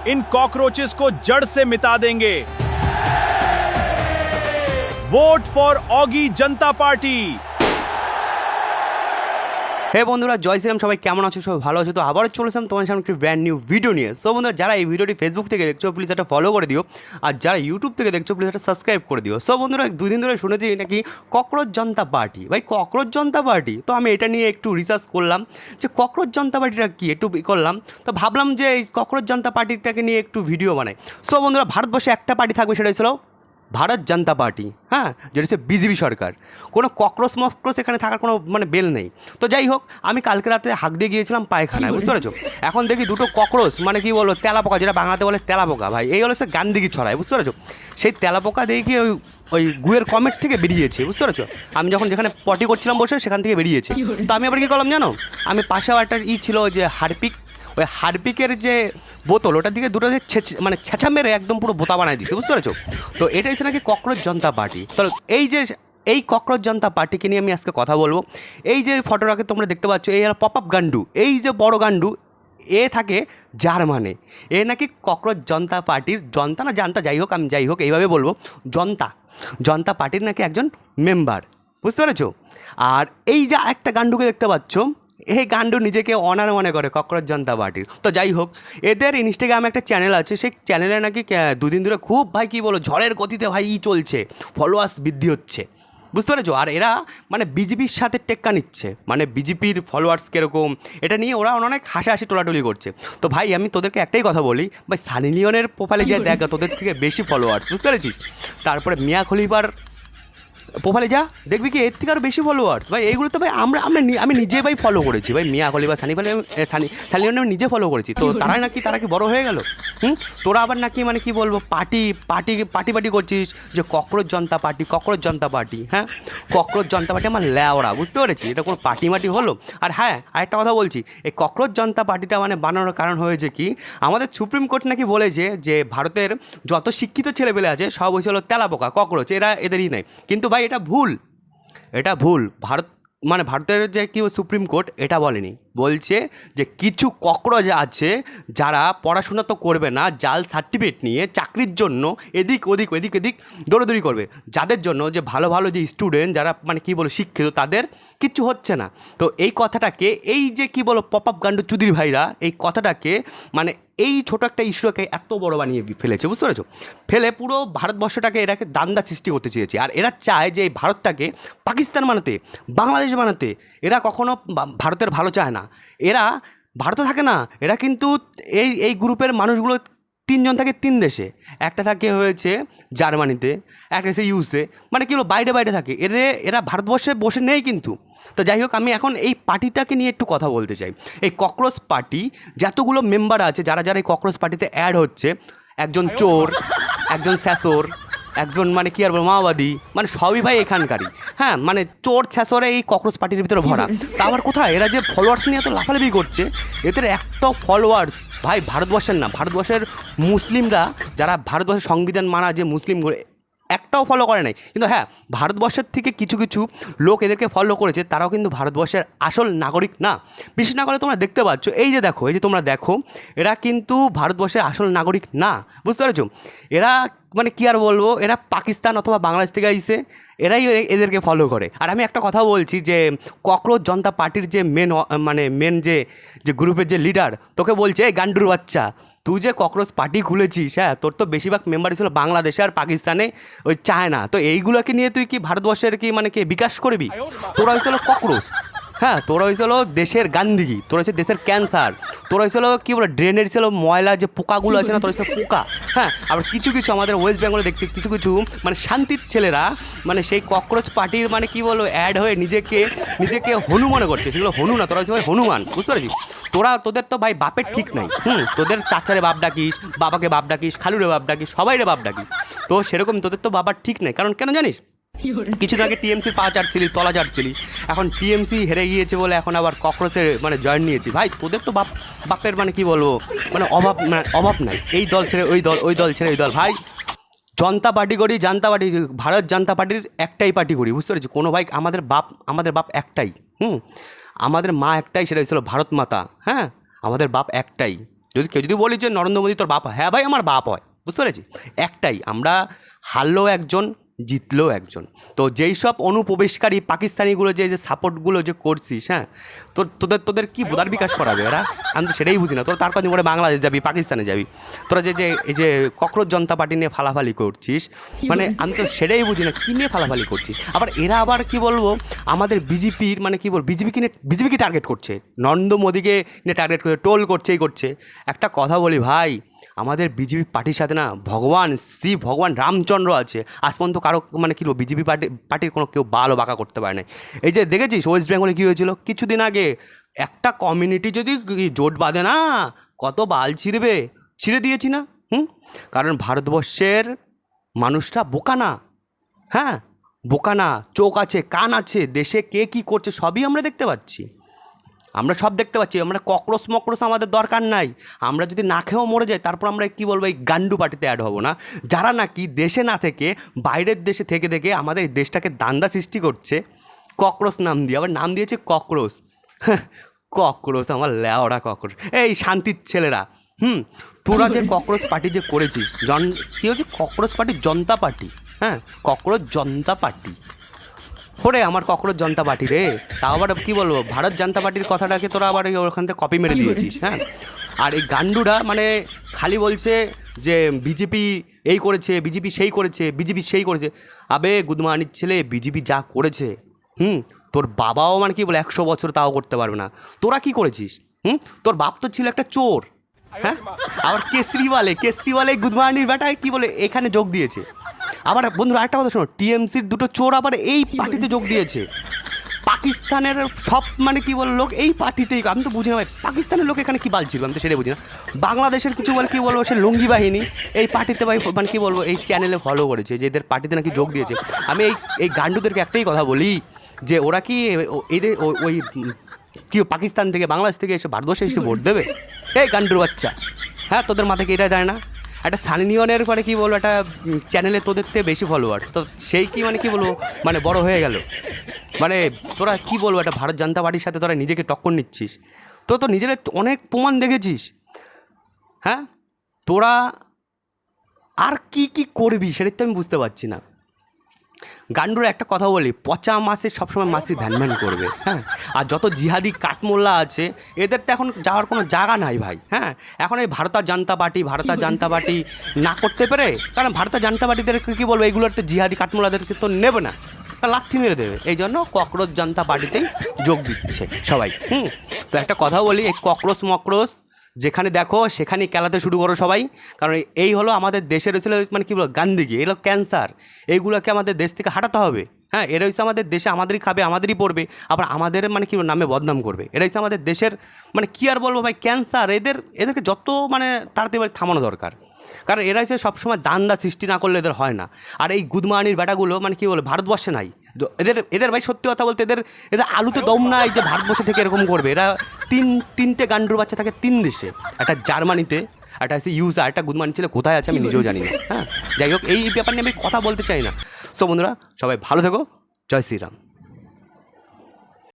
इन cockroaches को जड़ से मिटा देंगे। Vote for Oggy Janata party. হে বন্ধুরা, জয় শ্রীরাম। সবাই কেমন আছো? সবাই ভালো আছো তো? আবারও চলেছিলাম তোমার সামনে একটি ব্র্যান্ড নিউ ভিডিও নিয়ে। সো বন্ধুরা, যারা এই ভিডিওটি ফেসবুক থেকে দেখছো প্লিজ একটা ফলো করে দিও, আর যারা ইউটিউব থেকে দেখছো প্লিজ একটা সাবস্ক্রাইব করে দিও। সো বন্ধুরা, দুদিন ধরে শুনেছি নাকি ককরোচ জনতা পার্টি। ভাই ককরোচ জনতা পার্টি, তো আমি এটা নিয়ে একটু রিসার্চ করলাম যে ককরোচ জনতা পার্টিটা কী, একটু করলাম। তো ভাবলাম যে এই ককরোচ জনতা পার্টিটাকে নিয়ে একটু ভিডিও বানাই। সো বন্ধুরা, ভারতবর্ষে একটা পার্টি থাকবে, সেটা হচ্ছিল ভারত জনতা পার্টি। হ্যাঁ, যেটা হচ্ছে বিজেপি সরকার। কোনো ককরোচ মকরোচ এখানে থাকার কোনো বেল নেই। তো যাই হোক, আমি কালকে রাতে হাঁক দিয়ে গিয়েছিলাম পায়খানায়, বুঝতে পেরেছো? এখন দেখি দুটো ককরোচ, কি বলবো, তেলাপোকা, যেটা বাংলাতে বলে তেলাপোকা। ভাই এই হলো সে গান্দিগি ছড়ায়, বুঝতে পেরেছো? সেই তেলাপোকা দেখি ওই গুয়ের কমেট থেকে বেরিয়েছে, বুঝতে পেরেছো? আমি যখন যেখানে পটি করছিলাম বসে, সেখান থেকে বেরিয়েছে। তো আমি আবার কী করলাম জানো, আমি পাশেও একটা ছিল যে হারপিক, ওই হারপিকের যে বোতল, ওটার দিকে দুটো ছেঁচা মেরে একদম পুরো বোতা বানাই দিচ্ছে, বুঝতে পেরেছো? তো এটা হচ্ছে নাকি ককরোচ জনতা পার্টি। তো এই ককরোচ জনতা পার্টিকে নিয়ে আমি আজকে কথা বলবো। এই যে ফটোটাকে তোমরা দেখতে পাচ্ছ, এই পপ আপ গান্ডু, এই যে বড় গান্ডু, এ থাকে জার্মানে। এ নাকি ককরোচ জনতা পার্টির, জনতা না জানতা, যাই হোক এইভাবে বলবো, জনতা পার্টির নাকি একজন মেম্বার, বুঝতে পেরেছো? আর এই যে একটা গান্ডুকে দেখতে পাচ্ছ, এই গান্ডু নিজেকে অনার মনে করে ককরোচ জনতা পার্টির। তো যাই হোক, এদের ইনস্টাগ্রামে একটা চ্যানেল আছে, সেই চ্যানেলে নাকি দুদিন ধরে খুব, ভাই কী বলো, ঝড়ের গতিতে ভাই চলছে, ফলোয়ার্স বৃদ্ধি হচ্ছে, বুঝতে পেরেছো? আর এরা বিজেপির সাথে টেক্কা নিচ্ছে, বিজেপির ফলোয়ার্স কীরকম, এটা নিয়ে ওরা অনেক হাসাহাসি টোলাটুলি করছে। তো ভাই আমি তোদেরকে একটাই কথা বলি, ভাই সানি লিওনের প্রোফাইলে যা দেখা, তোদের থেকে বেশি ফলোয়ার্স, বুঝতে পেরেছিস? তারপরে মিয়া খলিফার প্রোফাইলে যা দেখবি কি এর থেকে আরও বেশি ফলোয়ার্স। ভাই এইগুলো তো ভাই আমি নিজে ভাই ফলো করেছি, ভাই মিয়া খলিফা সানি আমি নিজে ফলো করেছি। তো তারা কি বড় হয়ে গেল? তোরা আবার নাকি কি বলবো, পার্টি করছিস যে ককরোচ জনতা পার্টি। হ্যাঁ, ককরোচ জনতা পার্টি আমার ল্যাওড়া, বুঝতে পেরেছি? এটা কোনো পার্টি হলো? আর হ্যাঁ, আরেকটা কথা বলছি, এই ককরোচ জনতা পার্টিটা বানানোর কারণ হয়েছে কি, আমাদের সুপ্রিম কোর্ট নাকি বলেছে যে ভারতের যত শিক্ষিত ছেলেপেলে আছে সব হয়েছিল তেলাপোকা, ককরোচ, এদেরই নেই। কিন্তু ভাই এটা ভুল। ভারতের যে কি সুপ্রিম কোর্ট এটা বলেনি, বলছে যে কিছু ককরোচ আছে যারা পড়াশোনা তো করবে না, জাল সার্টিফিকেট নিয়ে চাকরির জন্য এদিক ওদিক দৌড়াদৌড়ি করবে, যাদের জন্য যে ভালো যে স্টুডেন্ট যারা কি বলো শিক্ষিত, তাদের কিচ্ছু হচ্ছে না। তো এই কথাটাকে, এই যে কি বলো পপ আপ গান্ডু চুদির ভাইরা, এই কথাটাকে এই ছোট একটা ইস্যুকে এত বড় বানিয়ে ফেলেছে, বুঝতে পেরেছো? ফেলে পুরো ভারতবর্ষটাকে এরাকে দান্দা সৃষ্টি করতে চেয়েছে। আর এরা চায় যে এই ভারতটাকে পাকিস্তান বানাতে, বাংলাদেশ বানাতে। এরা কখনো ভারতের ভালো চায় না, এরা ভারতে থাকে না, এরা কিন্তু এই গ্রুপের মানুষগুলো তিনজন থাকে তিন দেশে, একটা থাকে হয়েছে জার্মানিতে, একটা হচ্ছে ইউএসএ, কি হলো বাইরে থাকে। এরা ভারতবর্ষে বসে নেই কিন্তু। তো যাই হোক, আমি এখন এই পার্টিটাকে নিয়ে একটু কথা বলতে চাই। এই ককরোচ পার্টি যতগুলো মেম্বার আছে, যারা এই ককরোচ পার্টিতে অ্যাড হচ্ছে, একজন চোর, একজন স্যাসর, একজন কি আর বলবো মাওবাদী, সবই ভাই এখানকারই। হ্যাঁ, চোর ছ্যাসরে এই ককরোচ পার্টির ভিতরে ভরা। তা আবার কোথায় এরা যে ফলোয়ার্স নিয়ে এত লাফালাফি করছে, এদের একটা ফলোয়ার্স ভাই ভারতবর্ষের না, ভারতবর্ষের মুসলিমরা, যারা ভারতবর্ষের সংবিধান মানা যে মুসলিম, একটাও ফলো করে নাই। কিন্তু হ্যাঁ, ভারতবর্ষের থেকে কিছু লোক এদেরকে ফলো করেছে, তারাও কিন্তু ভারতবর্ষের আসল নাগরিক না। বিশেষ না করে তোমরা দেখতে পাচ্ছ, এই যে তোমরা দেখো, এরা কিন্তু ভারতবর্ষের আসল নাগরিক না, বুঝতে পেরেছো? এরা কি আর বলবো, এরা পাকিস্তান অথবা বাংলাদেশ থেকে আইসে, এরাই এদেরকে ফলো করে। আর আমি একটা কথা বলছি যে ককরোচ জনতা পার্টির যে মেন যে গ্রুপের যে লিডার, তোকে বলছে এই গান্ডুর বাচ্চা, তুই যে ককরোচ পার্টি খুলেছিস, হ্যাঁ, তোর তো বেশিরভাগ মেম্বারই ছিল বাংলাদেশে আর পাকিস্তানে, ওই চায়না। তো এইগুলোকে নিয়ে তুই কি ভারতবর্ষের কি বিকাশ করবি? তোরা হয়েছিল ককরোচ, হ্যাঁ, তোরা হয়েছিল দেশের গান্ধিগি, তোরা হচ্ছে দেশের ক্যান্সার, তোরা হয়েছিল কি বলে ড্রেনের ছিল ময়লা যে পোকাগুলো আছে না, তোরা হচ্ছে পোকা। হ্যাঁ, আবার কিছু আমাদের ওয়েস্ট বেঙ্গলে দেখছি কিছু শান্তির ছেলেরা সেই ককরোচ পার্টির কি বলো অ্যাড হয়ে নিজেকে হনু মনে করছে। সেগুলো হনু না, তোরা হচ্ছে ভাই হনুমান, বুঝতে পারছিস? তোদের তো ভাই বাপের ঠিক নাই। তোদের চাচারে বাপ ডাকিস, বাবাকে বাপ ডাকিস, খালুরে বাপ ডাকিস, সবাইরে বাপ ডাকিস। তো সেরকম তোদের তো বাবার ঠিক নেই। কারণ কেন জানিস? কিছুদিন আগে টিএমসি পা চাটছিলি, তলা চাটছিলি, এখন টিএমসি হেরে গিয়েছে বলে এখন আবার ককরোচের জয়েন নিয়েছি। ভাই তোদের তো বাপের কি বলবো অভাব নাই। এই দল ছেড়ে ওই দল, ওই দল ছেড়ে ওই দল। ভাই জনতা পার্টি করি, জানতা পার্টি, ভারত জনতা পার্টির একটাই পার্টি করি, বুঝতে পেরেছি? কোনো ভাই আমাদের বাপ একটাই, আমাদের মা একটাই, সেটা হচ্ছিল ভারত মাতা। হ্যাঁ, আমাদের বাপ একটাই, যদি কেউ যদি বলি যে নরেন্দ্র মোদী তোর বাপ হয়, হ্যাঁ ভাই আমার বাপ হয়, বুঝতে পেরেছি? একটাই, আমরা হারলেও একজন, জিতলেও একজন। তো যেই সব অনুপ্রবেশকারী পাকিস্তানিগুলো যে যে সাপোর্টগুলো যে করছিস, হ্যাঁ, তোদের কি বোধার বিকাশ করাবে এরা? আমি তো সেটাই বুঝি না। তোরা তার কদিন করে বাংলাদেশ যাবি, পাকিস্তানে যাবি, তোরা যে যে এই যে ককরোচ জনতা পার্টি নিয়ে ফালাফালি করছিস, মানে আমি তো সেটাই বুঝি না কী নিয়ে ফালাফালি করছিস। আবার এরা আবার কি বলবো আমাদের বিজেপির মানে কি বলবো বিজেপিকে টার্গেট করছে, নরেন্দ্র মোদীকে নিয়ে টার্গেট করছে, টোল করছে, এই করছে। একটা কথা বলি ভাই, আমাদের বিজেপি পার্টির সাথে না ভগবান শ্রী ভগবান রামচন্দ্র আছে, আজ পর্যন্ত কারো মানে কী বলবো বিজেপি পার্টির কোনো কেউ বালও বাঁকা করতে পারে না। এই যে দেখেছিস ওয়েস্ট বেঙ্গলে কী হয়েছিল কিছুদিন আগে, একটা কমিউনিটি যদি জোট বাঁধে না, কত বাল ছিঁড়ে দিয়েছি না। কারণ ভারতবর্ষের মানুষরা বোকা না, হ্যাঁ বোকা না, চোখ আছে, কান আছে, দেশে কে কী করছে সবই আমরা দেখতে পাচ্ছি, আমরা সব দেখতে পাচ্ছি। আমরা ককরোচ মকরোচ আমাদের দরকার নাই, আমরা যদি না খেয়েও মরে যাই তারপর আমরা কী বলবো এই গান্ডু পার্টিতে অ্যাড হবো না, যারা নাকি দেশে না থেকে বাইরের দেশে থেকে থেকে আমাদের এই দেশটাকে দান্দা সৃষ্টি করছে। ককরোচ নাম দিয়ে, আবার নাম দিয়েছে ককরোচ। ককরোচ আমার ল্যাওড়া ককরোচ। এই শান্তির ছেলেরা, তোরা যে ককরোচ পার্টি যে করেছিস, কী হচ্ছে ককরোচ পার্টি জনতা পার্টি, হ্যাঁ ককরোচ জনতা পার্টি। ওরে আমার ককরোচ জনতা পার্টি রে, তাও আবার কী বলবো ভারত জনতা পার্টির কথাটাকে তোরা আবার ওখান থেকে কপি মেরে দিয়েছিস, হ্যাঁ। আর এই গান্ডুরা মানে খালি বলছে যে বিজেপি এই করেছে, বিজেপি সেই করেছে, বিজেপি সেই করেছে। আবে গুদমানির ছেলে, বিজেপি যা করেছে, তোর বাবাও মানে কী বলে 100 বছর তাও করতে পারবে না। তোরা কি করেছিস? তোর বাপ তো ছিল একটা চোর, হ্যাঁ। আবার কেসরিওয়ালে গুদমানির বেটায় কী বলে এখানে যোগ দিয়েছে। আবার বন্ধুরা একটা কথা শোনো, টিএমসির দুটো চোর আবার এই পার্টিতে যোগ দিয়েছে। পাকিস্তানের সব মানে কী বল লোক এই পার্টিতেই, আমি তো বুঝি না ভাই পাকিস্তানের লোক এখানে কী বালছিল, আমি তো সেটাই বুঝি না। বাংলাদেশের কিছু বলে কী বলবো সে লুঙ্গি বাহিনী এই পার্টিতে ভাই মানে কী বলবো এই চ্যানেলে ফলো করেছে, যে এদের পার্টিতে নাকি যোগ দিয়েছে। আমি এই গান্ডুদেরকে একটাই কথা বলি যে ওরা কি এদের ওই কি পাকিস্তান থেকে বাংলাদেশ থেকে এসে ভারতবর্ষে এসে ভোট দেবে? এই গান্ডুর বাচ্চা, হ্যাঁ তোদের মাথায় কি এটা যায় না? একটা সানি লিওনের পরে কী বলবো একটা চ্যানেলে তোদের থেকে বেশি ফলোয়ার, তো সেই কি মানে কী বলবো মানে বড় হয়ে গেল। মানে তোরা কি বলবো একটা ভারত জনতা পার্টির সাথে তোরা নিজেকে টক্কর নিচ্ছিস, তো নিজের অনেক প্রমাণ দেখেছিস, হ্যাঁ। তোরা আর কি করবি সেটাই তো আমি বুঝতে পারছি না। গান্ডুরা একটা কথা বলি, পচা মাসে সবসময় মাসি ধ্যানম্যান করবে, হ্যাঁ। আর যত জিহাদি কাঠমোল্লা আছে এদের তো এখন যাওয়ার কোনো জায়গা নাই ভাই, হ্যাঁ। এখন এই ভারত জনতা পার্টি না করতে পেরে, কারণ ভারত জনতা পার্টিদেরকে কী বলবো এইগুলোর তো জিহাদি কাঠমোল্লাদেরকে তো নেবে না, লাথি মেরে দেবে, এই জন্য ককরোচ জনতা পার্টিতেই যোগ দিচ্ছে সবাই। তো একটা কথা বলি, এই ককরোচ মকরোচ যেখানে দেখো সেখানেই খেলাতে শুরু করো সবাই, কারণ এই হলো আমাদের দেশের হয়েছিল মানে কী বলবো গান্দিগি, এগুলো ক্যান্সার, এইগুলোকে আমাদের দেশ থেকে হাঁটাতে হবে, হ্যাঁ। এরা হচ্ছে আমাদের দেশে আমাদেরই খাবে, আমাদেরই পড়বে, আবার আমাদের মানে কী নামে বদনাম করবে। এরা হচ্ছে আমাদের দেশের মানে কী আর বলবো ভাই ক্যান্সার, এদেরকে যত মানে তাড়াতাড়ি থামানো দরকার, কারণ এরা হচ্ছে সবসময় দান্দা সৃষ্টি না করলে এদের হয় না। আর এই গুদমানির বেটাগুলো মানে কী বলে ভারতবর্ষে নাই, এদের ভাই সত্যি কথা বলতে এদের আলুতে দম নাই যে ভারতবর্ষে থেকে এরকম করবে। এরা তিনটে গান্ডুর বাচ্চা থাকে 3 দেশে, একটা জার্মানিতে, একটা হচ্ছে ইউএসএ, একটা গুদমানি ছেলে কোথায় আছে আমি নিজেও জানি না, হ্যাঁ। যাই হোক এই ব্যাপার নিয়ে আমি কথা বলতে চাই না। সো বন্ধুরা সবাই ভালো থেকো, জয় শ্রীরাম।